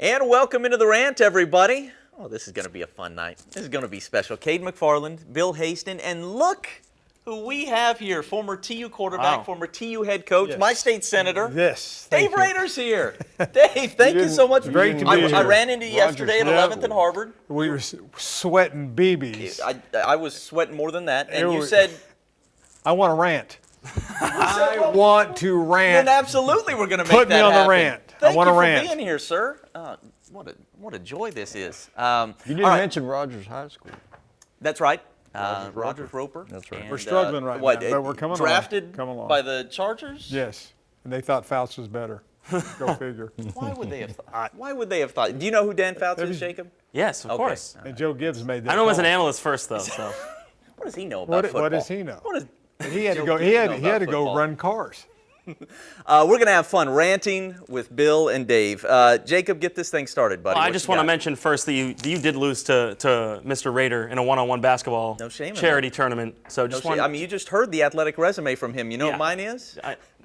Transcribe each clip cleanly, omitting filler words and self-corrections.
And welcome into the Rant, everybody. Oh, this is going to be a fun night. This is going to be special. Cade McFarland, Bill Haston, and look who we have here. Former TU quarterback, former TU head coach, my state senator. Yes. Dave Rader's here. Dave, thank you so much. Great to be here. I ran into you yesterday at 11th and Harvard. We were sweating BBs. I was sweating more than that. And you said, I want to rant. I want to rant. then absolutely we're going to make Put that me on happen. the rant. Thank I want you to rant. for being here, sir. What a joy this is. You didn't mention Rogers High School. That's right. Rogers Roper. That's right. And, We're struggling right now, but we're coming drafted along. by the Chargers? Yes. And they thought Fouts was better. Go figure. Why would they have thought? Why would they have thought? Do you know who Dan Fouts is, Jacob? Yes, of course. And Joe Gibbs made that. I know him as an call. analyst first, though. So. What does he know about football? What does he know? What does He had to Joe go. Gibbs He know had about to go football? run cars. We're going to have fun ranting with Bill and Dave. Jacob, get this thing started, buddy. Well, I What just you want to got? mention first that you did lose to Mr. Rader in a one-on-one basketball charity tournament. So just I mean, you just heard the athletic resume from him. You know what mine is?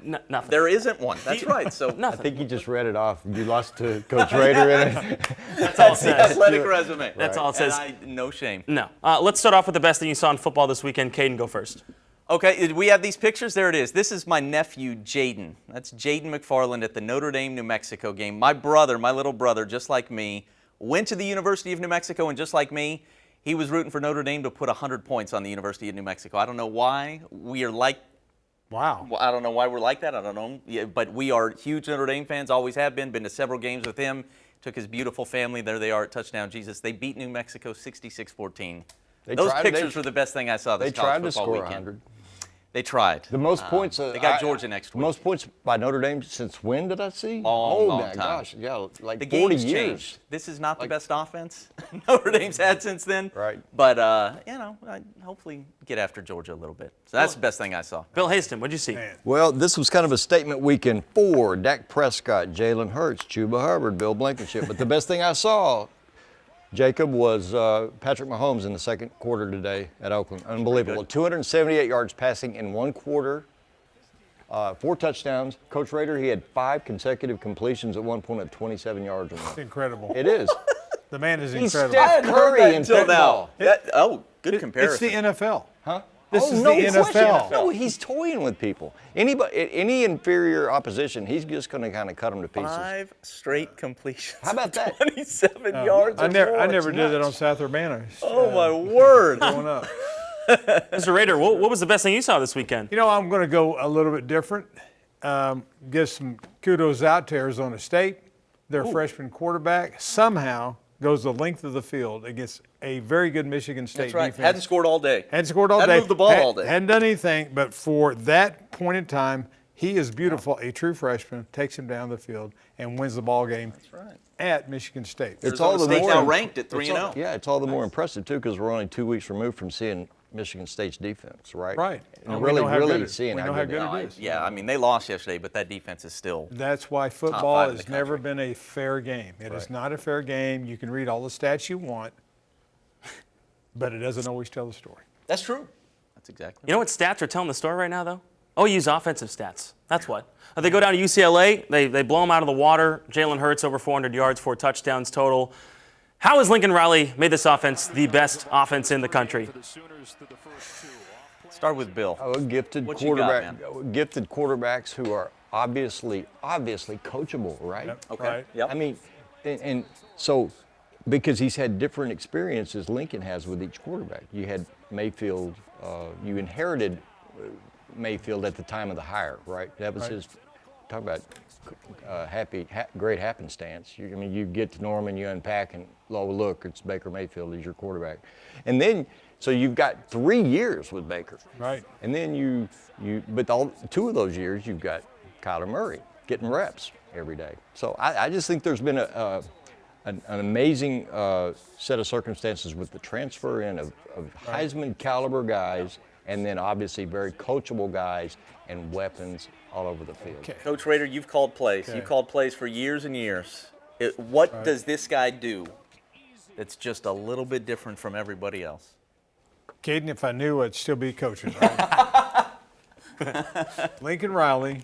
Nothing. There isn't one. That's right. So I think you just read it off. You lost to Coach Rader in it. That's all it the says. athletic resume. That's all it says. No shame. No. Let's start off with the best thing you saw in football this weekend. Caden, go first. Okay, we have these pictures. There it is. This is my nephew, Jaden. That's Jaden McFarland at the Notre Dame, New Mexico game. My brother, my little brother, just like me, went to the University of New Mexico, and just like me, he was rooting for Notre Dame to put 100 points on the University of New Mexico. I don't know why we are like. Wow. I don't know why we're like that. I don't know. Yeah, but we are huge Notre Dame fans, always have been to several games with him. Took his beautiful family. There they are at Touchdown Jesus. They beat New Mexico 66-14. Those pictures were the best thing I saw this college football weekend. They tried to score 100. They tried. The most points. They got Georgia next week. Most points by Notre Dame since when did I see? Long my time. gosh, yeah, like The 40 game's years. changed. This is not the best offense Notre Dame's had since then. Right. But, hopefully get after Georgia a little bit. So that's the best thing I saw. Bill Haston, what'd you see? Well, this was kind of a statement weekend for Dak Prescott, Jalen Hurts, Chuba Hubbard, Bill Blankenship. But the best thing I saw, Jacob, was Patrick Mahomes in the second quarter today at Oakland. Unbelievable. 278 yards passing in one quarter, 4 touchdowns. Coach Rader, he had 5 consecutive completions at one point at 27 yards or more. Incredible. It is. The man is He's incredible. Steph Curry in until football. now. Good comparison. It's the NFL. Huh? This is no the question. NFL. No, he's toying with people. Any inferior opposition, he's just going to kind of cut them to pieces. 5 straight completions. How about that? 27 yards. I never It's did that on nuts. South Urbana. Oh, my word. Going up. Mr. Rader, what was the best thing you saw this weekend? You know, I'm going to go a little bit different. Give some kudos out to Arizona State. Their freshman quarterback somehow goes the length of the field against a very good Michigan State That's right. defense. Hadn't scored all day. Hadn't scored all Hadn't day. moved the ball all day. Hadn't done anything, but for that point in time, he is beautiful. A true freshman takes him down the field and wins the ball game. That's right. At Michigan State. It's all the State more now ranked at 3-0. Yeah, it's all the more impressive too because we're only 2 weeks removed from seeing Michigan State's defense, right? Right. And We know how good really it- seeing we how know how good they good are. it is. Yeah, I mean, they lost yesterday, but that defense is still. That's why Top football 5 in the has never country. been a fair game. It is not a fair game. You can read all the stats you want, but it doesn't always tell the story. That's true. That's exactly. You know what stats are telling the story right now, though? Oh, use offensive stats. That's what. They go down to UCLA. They blow them out of the water. Jalen Hurts over 400 yards, 4 touchdowns total. How has Lincoln Riley made this offense the best offense in the country? Start with Bill. Gifted What you got, quarterback, gifted quarterbacks who are obviously coachable, right? Yep. Okay. Right. Yep. I mean, and so because he's had different experiences Lincoln has with each quarterback. You had Mayfield, you inherited Mayfield at the time of the hire, right? That was his, talk about great happenstance. I mean, you get to know him and you unpack and, oh, look, it's Baker Mayfield, he's your quarterback. And then, so you've got 3 years with Baker. Right. And then but 2 of those years, you've got Kyler Murray getting reps every day. So I just think there's been an amazing set of circumstances with the transfer in of Heisman caliber guys, and then obviously very coachable guys and weapons all over the field. Okay. Coach Rader, you've called plays. You've called plays for years and years. What does this guy do that's just a little bit different from everybody else? Caden, if I knew, I'd still be coaching. Right? Lincoln Riley.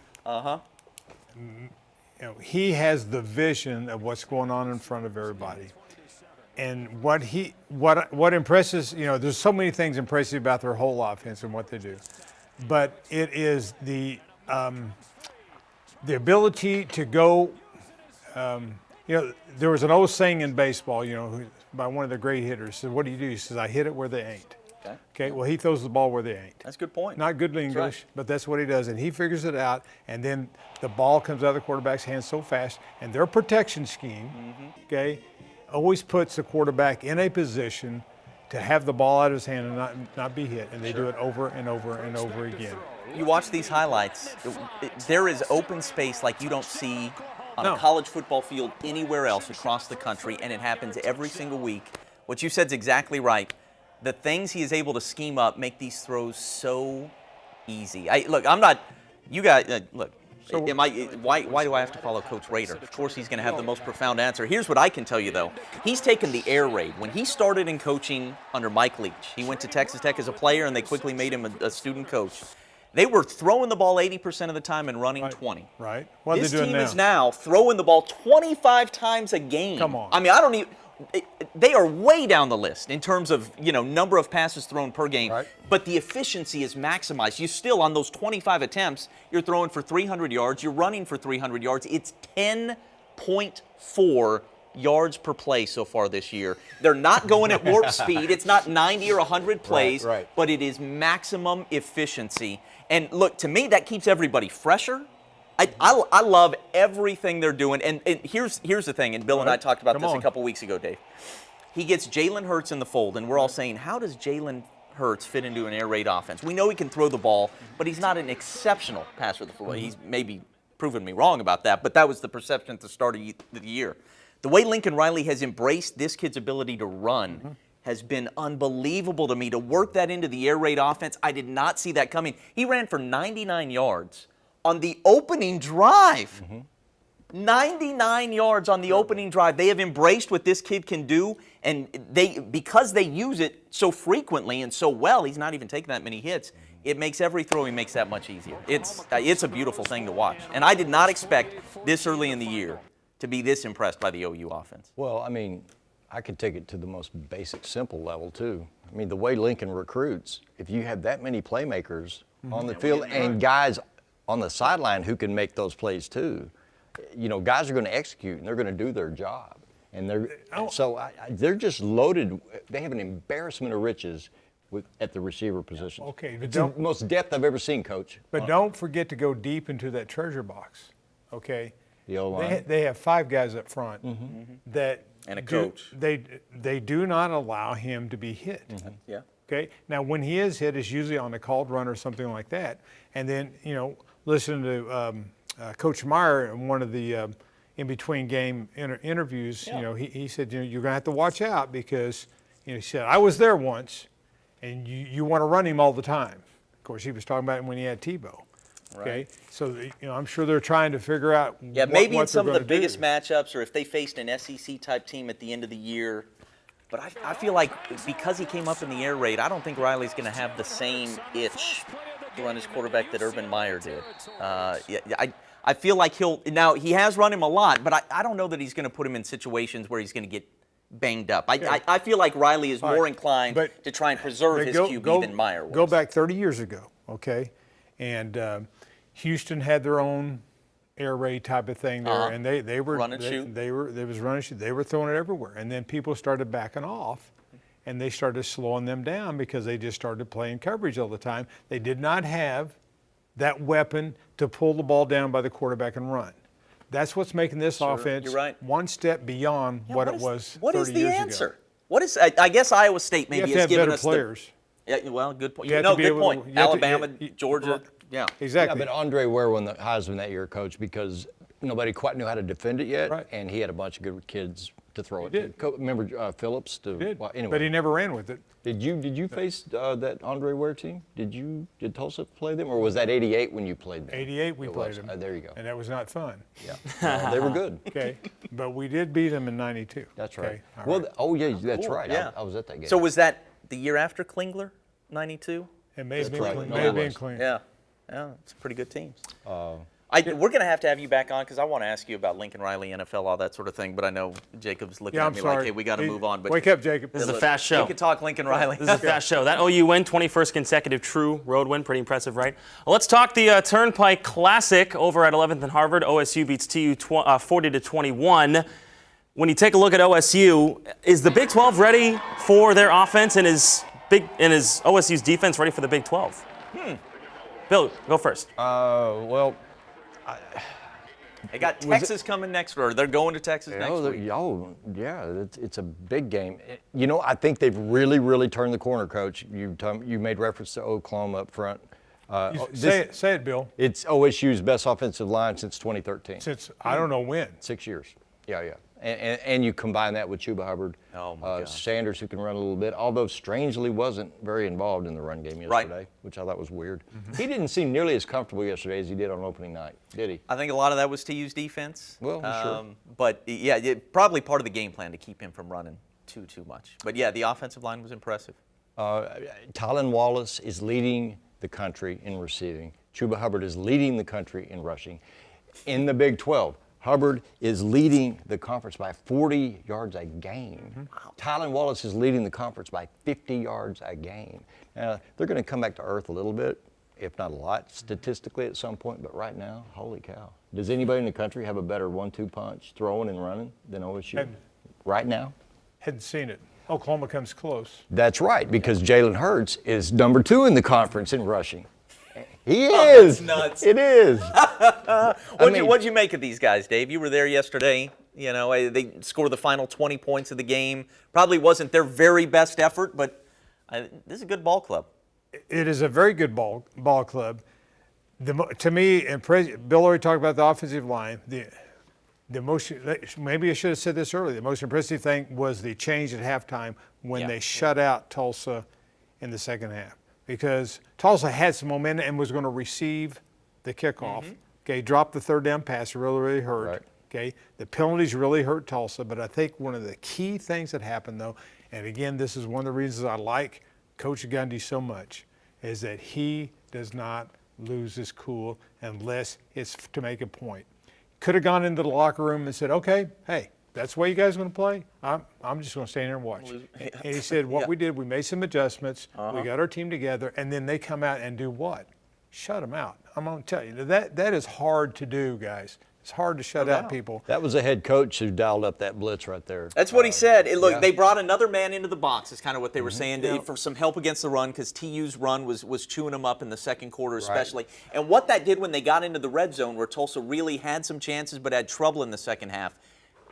he has the vision of what's going on in front of everybody. And what impresses, there's so many things impressive about their whole offense and what they do. But it is the ability to go, there was an old saying in baseball, by one of the great hitters, said, what do you do? He says, I hit it where they ain't. Okay, well, he throws the ball where they ain't. That's a good point. Not good English, right. but that's what he does. And he figures it out, and then the ball comes out of the quarterback's hands so fast. And their protection scheme, okay, always puts the quarterback in a position to have the ball out of his hand and not be hit. And they do it over and over and over again. You watch these highlights, there is open space like you don't see on a college football field anywhere else across the country, and it happens every single week. What you said is exactly right. The things he is able to scheme up make these throws so easy. I'm not, you guys, look, why do I have to follow Coach Rader? Of course he's going to have the most profound answer. Here's what I can tell you, though. He's taken the air raid. When he started in coaching under Mike Leach, he went to Texas Tech as a player, and they quickly made him a student coach. They were throwing the ball 80% of the time and running 20. Right. What This are they doing team now? is now throwing the ball 25 times a game. Come on. I mean, they are way down the list in terms of, number of passes thrown per game. Right. But the efficiency is maximized. You still, on those 25 attempts, you're throwing for 300 yards. You're running for 300 yards. It's 10.4 yards per play so far this year. They're not going at warp speed. It's not 90 or 100 plays, right. but it is maximum efficiency. And look, to me, that keeps everybody fresher. I love everything they're doing. And here's the thing, and Bill and I talked about this a couple weeks ago, Dave. He gets Jalen Hurts in the fold, and we're all saying, how does Jalen Hurts fit into an air raid offense? We know he can throw the ball, but he's not an exceptional passer of the football. He's maybe proven me wrong about that, but that was the perception at the start of the year. The way Lincoln Riley has embraced this kid's ability to run has been unbelievable to me. To work that into the air raid offense, I did not see that coming. He ran for 99 yards on the opening drive. 99 yards on the opening drive. They have embraced what this kid can do, and because they use it so frequently and so well, he's not even taking that many hits. It makes every throw he makes that much easier. It's a beautiful thing to watch. And I did not expect this early in the year to be this impressed by the OU offense. Well, I mean, I could take it to the most basic, simple level, too. I mean, the way Lincoln recruits, if you have that many playmakers on the field and guys on the sideline who can make those plays, too, guys are going to execute and they're going to do their job. And they're just loaded. They have an embarrassment of riches at the receiver position. Okay, but it's the most depth I've ever seen, Coach. But don't forget to go deep into that treasure box, okay? The O-line. They have 5 guys up front that And a coach. They do not allow him to be hit. Yeah. Okay. Now, when he is hit, it's usually on a called run or something like that. And then, listen to Coach Meyer in one of the in-between game interviews. He said, you're going to have to watch out because, he said, I was there once, and you want to run him all the time. Of course, he was talking about it when he had Tebow. Okay, Right. so I'm sure they're trying to figure out. Yeah, maybe in some of the do. biggest matchups, or if they faced an SEC type team at the end of the year. But I feel like because he came up in the air raid, I don't think Riley's going to have the same itch to run his quarterback that Urban Meyer did. I feel like he has run him a lot, but I don't know that he's going to put him in situations where he's going to get banged up. I feel like Riley is more inclined to try and preserve his QB than Meyer was. Go back 30 years ago, okay? And Houston had their own air raid type of thing there, and they were run and shoot. They was run and shoot. They were throwing it everywhere, and then people started backing off, and they started slowing them down because they just started playing coverage all the time. They did not have that weapon to pull the ball down by the quarterback and run. That's what's making this offense you're right. one step beyond what it was 30 years ago. What is the answer? What is? I guess Iowa State maybe You have has to have given better us players. Yeah, well, good point. You have to be Good able to- point. you have to- Alabama, you- Georgia. Yeah. Exactly. Yeah, but Andre Ware won the Heisman that year, Coach, because nobody quite knew how to defend it yet, Right. and he had a bunch of good kids to throw it did. to. Remember Phillips? He did. Well, anyway. But he never ran with it. Did you face that Andre Ware team? Did Tulsa play them, or was that '88 when you played them? 88 we It played was. them. There you go. And that was not fun. Yeah, they were good. Okay. But we did beat them in 92. That's right. Okay, all Well, right. oh yeah, that's Cool, right. yeah. I was at that game. So was that the year after Klingler, 92? It may have been right. clean. No, May have it been was. clean. Yeah. Yeah, it's pretty good teams. We're going to have you back on because I want to ask you about Lincoln Riley, NFL, all that sort of thing. But I know Jacob's looking Yeah, at I'm me sorry. like, hey, we got to move on. But Wake up, Jacob. This is a fast show. We could talk Lincoln Riley. This is a fast show. That OU win, 21st consecutive true road win. Pretty impressive, right? Well, let's talk the Turnpike Classic over at 11th and Harvard. OSU beats TU 40-21. When you take a look at OSU, is the Big 12 ready for their offense, and is OSU's defense ready for the Big 12? Bill, go first. Well, They got Texas coming next, or they're going to Texas next week. Yeah, it's a big game. You know, I think they've really, really turned the corner, Coach. You made reference to Oklahoma up front. Say it, Bill. It's OSU's best offensive line since 2013. Since I don't know when. 6 years. Yeah. And you combine that with Chuba Hubbard, Oh, my gosh. Sanders, who can run a little bit, although strangely wasn't very involved in the run game yesterday, Right. which I thought was weird. He didn't seem nearly as comfortable yesterday as he did on opening night, did he? I think a lot of that was TU's defense. Well, sure. But, yeah, probably part of the game plan to keep him from running too much. But, yeah, the offensive line was impressive. Tylan Wallace is leading the country in receiving. Chuba Hubbard is leading the country in rushing. In the Big 12, Hubbard is leading the conference by 40 yards a game. Tylan Wallace is leading the conference by 50 yards a game. Now, they're going to come back to earth a little bit, if not a lot, statistically at some point, but right now, holy cow. Does anybody in the country have a better 1-2 punch throwing and running than OSU? Right now? Hadn't seen it. Oklahoma comes close. That's right, because Jalen Hurts is number 2 in the conference in rushing. He is. That's nuts. It is. What'd you make of these guys, Dave? You were there yesterday. You know, they scored the final 20 points of the game. Probably wasn't their very best effort, but this is a good ball club. It is a very good ball club. To me, and Bill already talked about the offensive line. The most, maybe I should have said this earlier. The most impressive thing was the change at halftime when they shut out Tulsa in the second half, because Tulsa had some momentum and was going to receive the kickoff. Okay, dropped the third down pass, really hurt. Right. Okay, the penalties really hurt Tulsa, but I think one of the key things that happened though, and again, this is one of the reasons I like Coach Gundy so much, is that he does not lose his cool unless it's to make a point. Could have gone into the locker room and said, okay, hey, that's the way you guys are going to play. I'm just going to stand here and watch. And he said, what we did, we made some adjustments. We got our team together, and then they come out and do what? Shut them out. I'm going to tell you, that is hard to do, guys. It's hard to shut out people. That was a head coach who dialed up that blitz right there. That's what he said. Look, they brought another man into the box, is kind of what they were saying, for some help against the run, because TU's run was chewing them up in the second quarter especially. Right. And what that did when they got into the red zone, where Tulsa really had some chances but had trouble in the second half,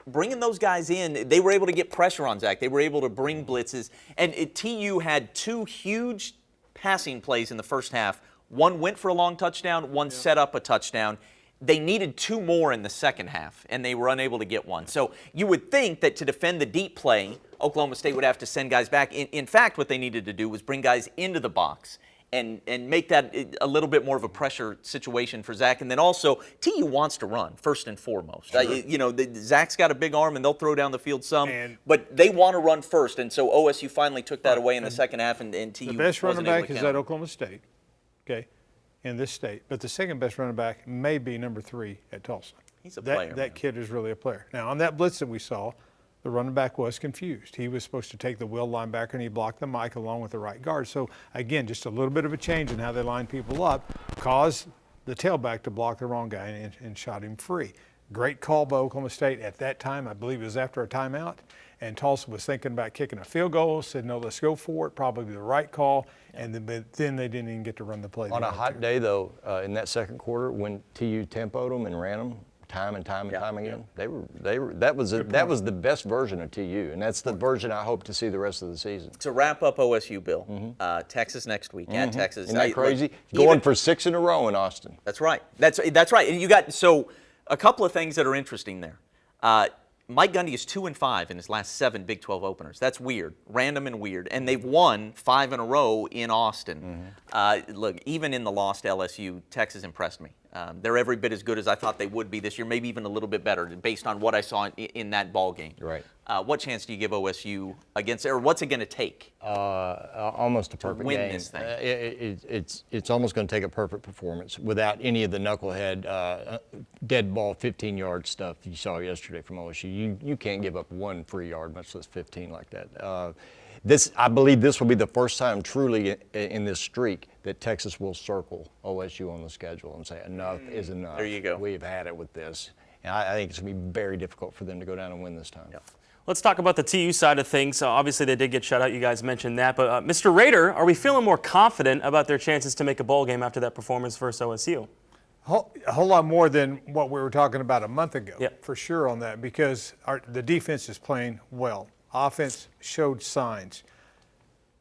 bringing those guys in, they were able to get pressure on Zach. They were able to bring blitzes. And TU had 2 huge passing plays in the first half. One went for a long touchdown, one set up a touchdown. They needed 2 more in the second half, and they were unable to get one. So you would think that to defend the deep play, Oklahoma State would have to send guys back. In fact, what they needed to do was bring guys into the box and make that a little bit more of a pressure situation for Zach. And then also, TU wants to run, first and foremost. Sure. Zach's got a big arm, and they'll throw down the field some, but they want to run first. And so OSU finally took that away in the second half, and TU the best running wasn't able back to is count. at Oklahoma State, okay, in this state. But the second best running back may be number 3 at Tulsa. He's a player. That kid is really a player. Now, on that blitz that we saw, the running back was confused. He was supposed to take the will linebacker, and he blocked the mic along with the right guard. So, again, just a little bit of a change in how they line people up caused the tailback to block the wrong guy and shot him free. Great call by Oklahoma State at that time. I believe it was after a timeout. And Tulsa was thinking about kicking a field goal, said, no, let's go for it, probably the right call. And then they didn't even get to run the play. On a hot day, though, in that second quarter, when TU tempoed them and ran them time and time again, that was the best version of TU, and that's the version I hope to see the rest of the season. To wrap up OSU, Bill, Texas next week at Texas. Isn't that crazy? Going for 6 in a row in Austin. That's right. That's right. And you got a couple of things that are interesting there. Mike Gundy is 2-5 in his last 7 Big 12 openers. That's weird, random and weird. And they've won 5 in a row in Austin. Look, even in the loss to LSU, Texas impressed me. They're every bit as good as I thought they would be this year, maybe even a little bit better based on what I saw in that ball game. Right. What chance do you give OSU against, or what's it going to take? Almost a perfect win game. this thing. It's almost going to take a perfect performance without any of the knucklehead, dead ball, 15-yard stuff you saw yesterday from OSU. You can't give up 1 free yard, much less 15 like that. I believe this will be the first time truly in this streak that Texas will circle OSU on the schedule and say enough is enough. There you go. We've had it with this. And I think it's going to be very difficult for them to go down and win this time. Yep. Let's talk about the TU side of things. Obviously, they did get shut out. You guys mentioned that. But, Mr. Rader, are we feeling more confident about their chances to make a bowl game after that performance versus OSU? A whole lot more than what we were talking about a month ago, Yep. for sure on that, because the defense is playing well. Offense showed signs.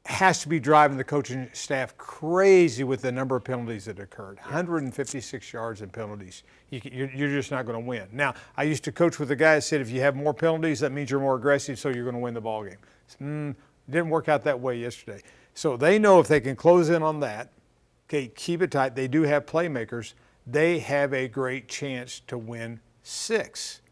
Has to be driving the coaching staff crazy with the number of penalties that occurred. 156 yards in penalties. You're just not going to win. Now, I used to coach with a guy that said if you have more penalties, that means you're more aggressive, so you're going to win the ball game. Didn't work out that way yesterday. So they know if they can close in on that, okay, keep it tight. They do have playmakers. They have a great chance to win 6.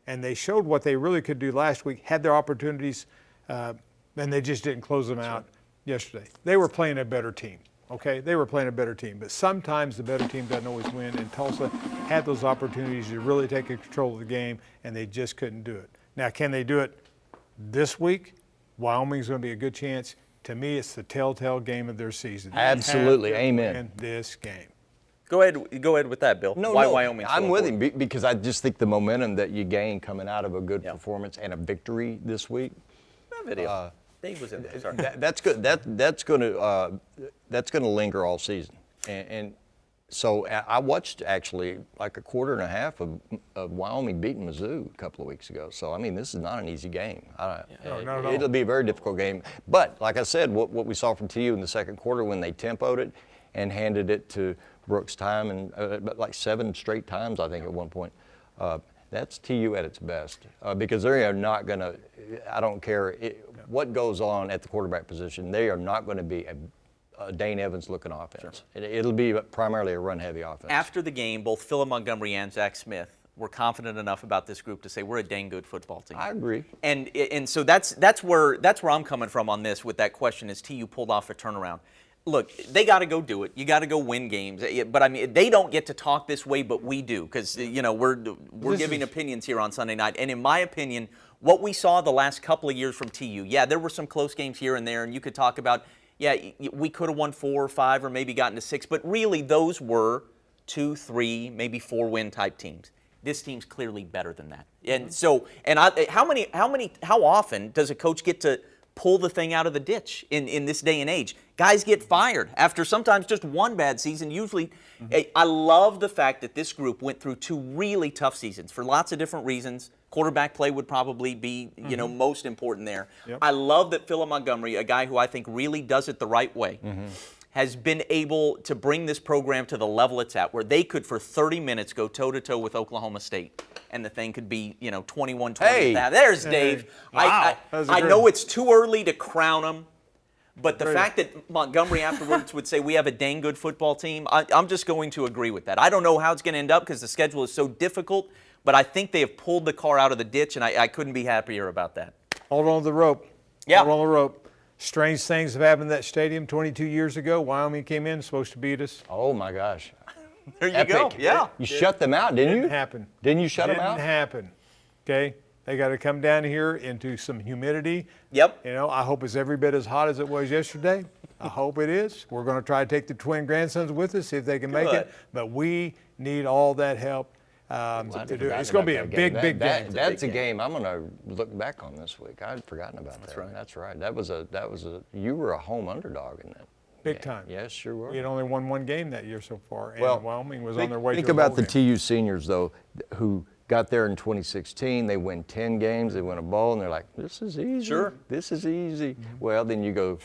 And they showed what they really could do last week, had their opportunities, and they just didn't close them out yesterday. They were playing a better team, okay? They were playing a better team. But sometimes the better team doesn't always win, and Tulsa had those opportunities to really take control of the game, and they just couldn't do it. Now, can they do it this week? Wyoming's going to be a good chance. To me, it's the telltale game of their season. They Absolutely. have to Amen. win this game. Go ahead with that, Bill. Why Wyoming? I'm with him because I just think the momentum that you gain coming out of a good performance and a victory this week. Video. Dave was in there. Sorry. That's good. That's going to linger all season. And so I watched actually like a quarter and a half of Wyoming beating Mizzou a couple of weeks ago. So I mean, this is not an easy game. not at all. It'll be a very difficult game. But like I said, what we saw from TU in the second quarter when they tempoed it and handed it to Brooks' time and like 7 straight times I think at one point. That's TU at its best because they are not going to. I don't care what goes on at the quarterback position. They are not going to be a Dane Evans-looking offense. Sure. It'll be primarily a run-heavy offense. After the game, both Philip Montgomery and Zach Smith were confident enough about this group to say we're a dang good football team. I agree. And so that's where I'm coming from on this with that question: is TU pulled off a turnaround? Look, they got to go do it. You got to go win games. But I mean, they don't get to talk this way, but we do because we're giving opinions here on Sunday night. And in my opinion, what we saw the last couple of years from TU, there were some close games here and there, and you could talk about, we could have won 4 or 5 or maybe gotten to 6, but really those were 2, 3, maybe 4 win type teams. This team's clearly better than that. And so, how often does a coach get to pull the thing out of the ditch in this day and age? Guys get fired after sometimes just one bad season. Usually, I love the fact that this group went through 2 really tough seasons for lots of different reasons. Quarterback play would probably be, most important there. Yep. I love that Philip Montgomery, a guy who I think really does it the right way, has been able to bring this program to the level it's at, where they could for 30 minutes go toe-to-toe with Oklahoma State, and the thing could be, 21-20. Hey. There's Dave. Wow. I know it's too early to crown him, but the fact that Montgomery afterwards would say we have a dang good football team, I'm just going to agree with that. I don't know how it's going to end up because the schedule is so difficult, but I think they have pulled the car out of the ditch, and I couldn't be happier about that. Hold on to the rope. Yeah. Hold on to the rope. Strange things have happened in that stadium 22 years ago. Wyoming came in, supposed to beat us. Oh my gosh. There you Epic. go. Yeah. You shut them out, didn't you? Didn't happen. Didn't you shut them out? Didn't happen. Okay? They got to come down here into some humidity. Yep. I hope it's every bit as hot as it was yesterday. I hope it is. We're going to try to take the twin grandsons with us, see if they can make it. But we need all that help to do it. It's going to be a big game. That's a game I'm going to look back on this week. I'd forgotten about that. That's right. That was you were a home underdog in that. Big time. Yes, sure were. We had only won 1 game that year so far, and Well, Wyoming was on their way to a Think bowl about the game. TU seniors, though, who got there in 2016. They win 10 games. They win a bowl, and they're like, this is easy. Sure. This is easy. Well, then you go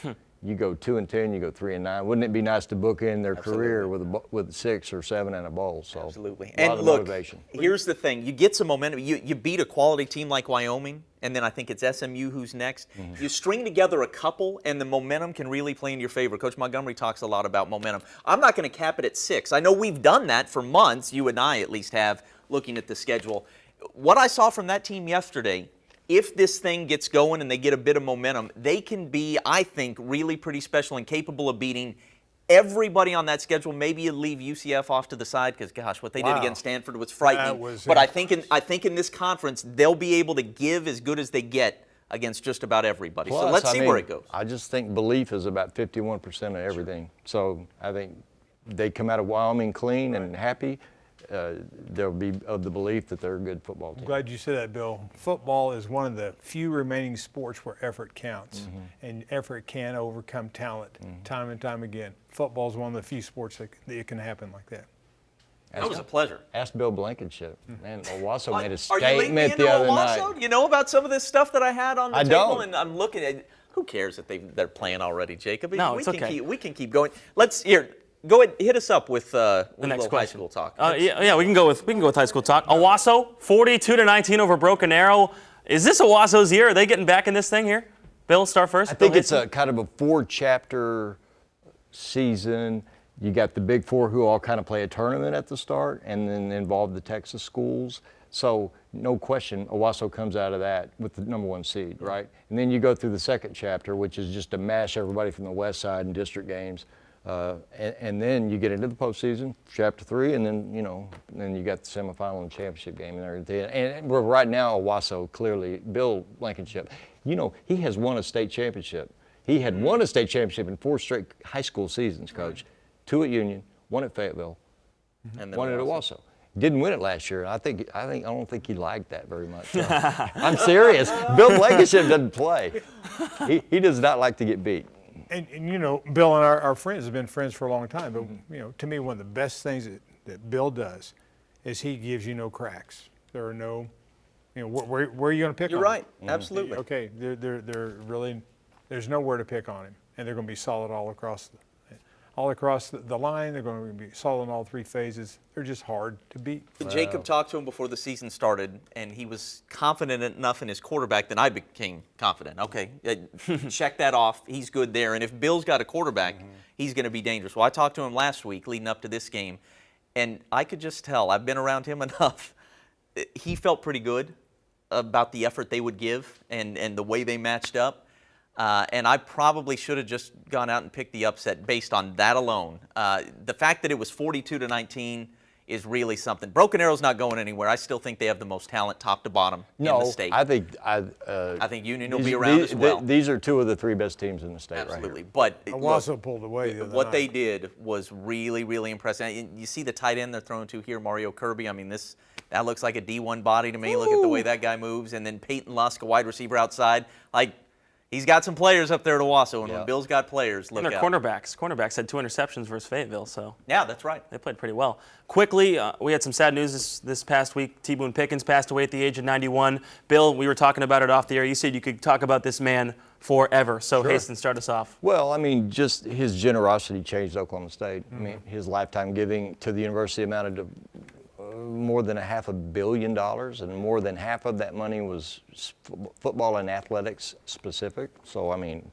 you go 2-10, you go 3-9. Wouldn't it be nice to bookend their career with 6 or 7 and a bowl? So Absolutely. a lot And of look, motivation. here's the thing. You get some momentum. You beat a quality team like Wyoming, and then I think it's SMU who's next. You string together a couple, and the momentum can really play in your favor. Coach Montgomery talks a lot about momentum. I'm not going to cap it at 6. I know we've done that for months, you and I at least have, looking at the schedule. What I saw from that team yesterday, if this thing gets going and they get a bit of momentum, they can be, I think, really pretty special and capable of beating everybody on that schedule. Maybe you leave UCF off to the side because, gosh, what they did against Stanford was frightening. But I think in this conference, they'll be able to give as good as they get against just about everybody. Plus, so let's see where it goes. I just think belief is about 51% of everything. So I think they come out of Wyoming clean and happy. They'll be of the belief that they're a good football team. I'm glad you said that, Bill. Football is one of the few remaining sports where effort counts, and effort can overcome talent time and time again. Football is one of the few sports that it can happen like that. That was a pleasure. Ask Bill Blankenship. Man, Owasso made a Are you leading me statement into the other Owasso? night. You know about some of this stuff that I had on the I table? don't. And I'm looking at, who cares that they're playing already, Jacob? No, we it's can okay. we can keep going. Go ahead, hit us up with The a next little high question. school talk. Yeah, we can go with high school talk. Owasso, 42-19 over Broken Arrow. Is this Owasso's year? Are they getting back in this thing here? Bill, start first. I think it's a kind of a 4-chapter season. You got the Big Four who all kind of play a tournament at the start and then involve the Texas schools. So no question, Owasso comes out of that with the #1 seed, right? And then you go through the second chapter, which is just to mash everybody from the west side in district games. And then you get into the postseason, chapter 3, and then you got the semifinal and championship game and everything. And we're right now, Owasso, clearly, Bill Blankenship, he has won a state championship. He had won a state championship in 4 straight high school seasons, Coach. 2 at Union, 1 at Fayetteville, And then 1 at Owasso. Didn't win it last year. I don't think he liked that very much. I'm serious. Bill Blankenship doesn't play. He does not like to get beat. And Bill and our friends have been friends for a long time. But to me, one of the best things that Bill does is he gives you no cracks. There are no, where are you going to pick on You're him? right. Absolutely. Okay, they're really, there's nowhere to pick on him, and they're going to be solid all across the line. They're going to be solid in all 3 phases. They're just hard to beat. Jacob talked to him before the season started, and he was confident enough in his quarterback that I became confident. Okay, check that off. He's good there. And if Bill's got a quarterback, he's going to be dangerous. Well, I talked to him last week leading up to this game, and I could just tell. I've been around him enough. He felt pretty good about the effort they would give and the way they matched up. And I probably should have just gone out and picked the upset based on that alone. The fact that it was 42-19 is really something. Broken Arrow's not going anywhere. I still think they have the most talent top to bottom in the state. I think Union will be around as well. These are 2 of the 3 best teams in the state Absolutely. right here. But Owasso pulled away the other what night. they did was really, really impressive. And you see the tight end they're throwing to here, Mario Kirby. I mean, that looks like a D1 body to me. Look at the way that guy moves. And then Peyton Lusk, a wide receiver outside. He's got some players up there at Owasso, and when Bill's got players, look And their out. cornerbacks had 2 interceptions versus Fayetteville, so Yeah, that's right. they played pretty well. Quickly, we had some sad news this past week. T. Boone Pickens passed away at the age of 91. Bill, we were talking about it off the air. You said you could talk about this man forever. So Hasten, start us off. Well, I mean, just his generosity changed Oklahoma State. I mean, his lifetime giving to the university amounted to more than $500 million, and more than half of that money was football and athletics specific. So, I mean,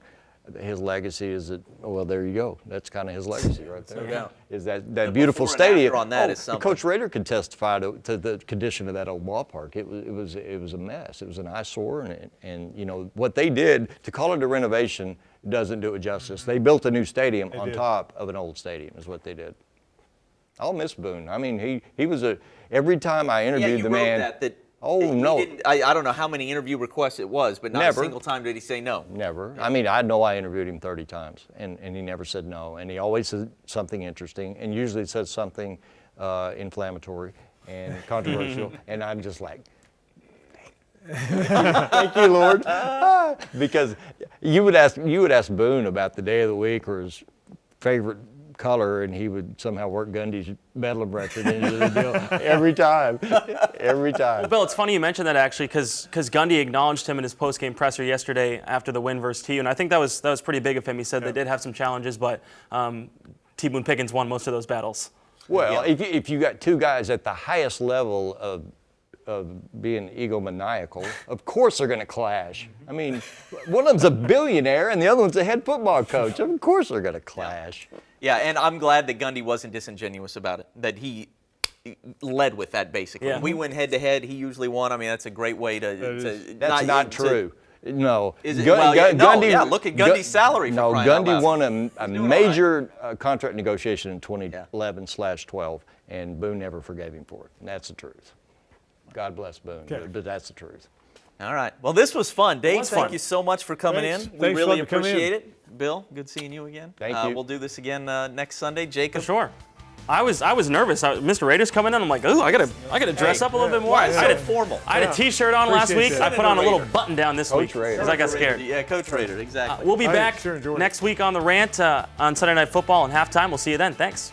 his legacy is that, well, there you go. That's kind of his legacy right there. Yeah. Is that beautiful before and after stadium. on that is something. Coach Rader could testify to the condition of that old ballpark. It was a mess. It was an eyesore, and what they did to call it a renovation doesn't do it justice. They built a new stadium on top of an old stadium is what they did. I'll miss Boone. I mean, he was every time I interviewed the man. I don't know how many interview requests it was, but not Never. a single time did he say no. Never. I mean, I know I interviewed him 30 times, and he never said no. And he always said something interesting, and usually says something inflammatory and controversial. And I'm just like, thank you, Lord. Because you would ask Boone about the day of the week or his favorite color, and he would somehow work Gundy's Bedlam record into the deal every time. Every time. Well, Bill, it's funny you mentioned that actually, because Gundy acknowledged him in his post-game presser yesterday after the win versus TU, and I think that was pretty big of him. He said they did have some challenges, but T. Boone Pickens won most of those battles. Well, if you got two guys at the highest level of being egomaniacal, of course they're going to clash. I mean, one of them's a billionaire and the other one's a head football coach. Of course they're going to clash. Yeah, and I'm glad that Gundy wasn't disingenuous about it, that he led with that basically. Yeah. When we went head-to-head, he usually won. I mean, that's a great way to That's not true. No. Is it? Well, yeah, look at Gundy's salary for crying out Gundy loud. won a major contract negotiation in 2011/12, and Boone never forgave him for it. And that's the truth. God bless Boone, but that's the truth. All right. Well, this was fun. Dave, was thank fun. you so much for coming Thanks. in. We Thanks for really letting me come in. appreciate it. Bill, good seeing you again. Thank you. We'll do this again next Sunday. Jacob. For sure. I was nervous. Mr. Rader's coming in. I'm like, ooh, I gotta dress up a little bit more. Why I so had formal? I had a T-shirt on last Appreciate week. that. I put on a little Raider. button down this week Raider. because I got scared. Yeah, Coach Rader, exactly. We'll be I back sure enjoyed it. next week on the Rant on Sunday Night Football and halftime. We'll see you then. Thanks.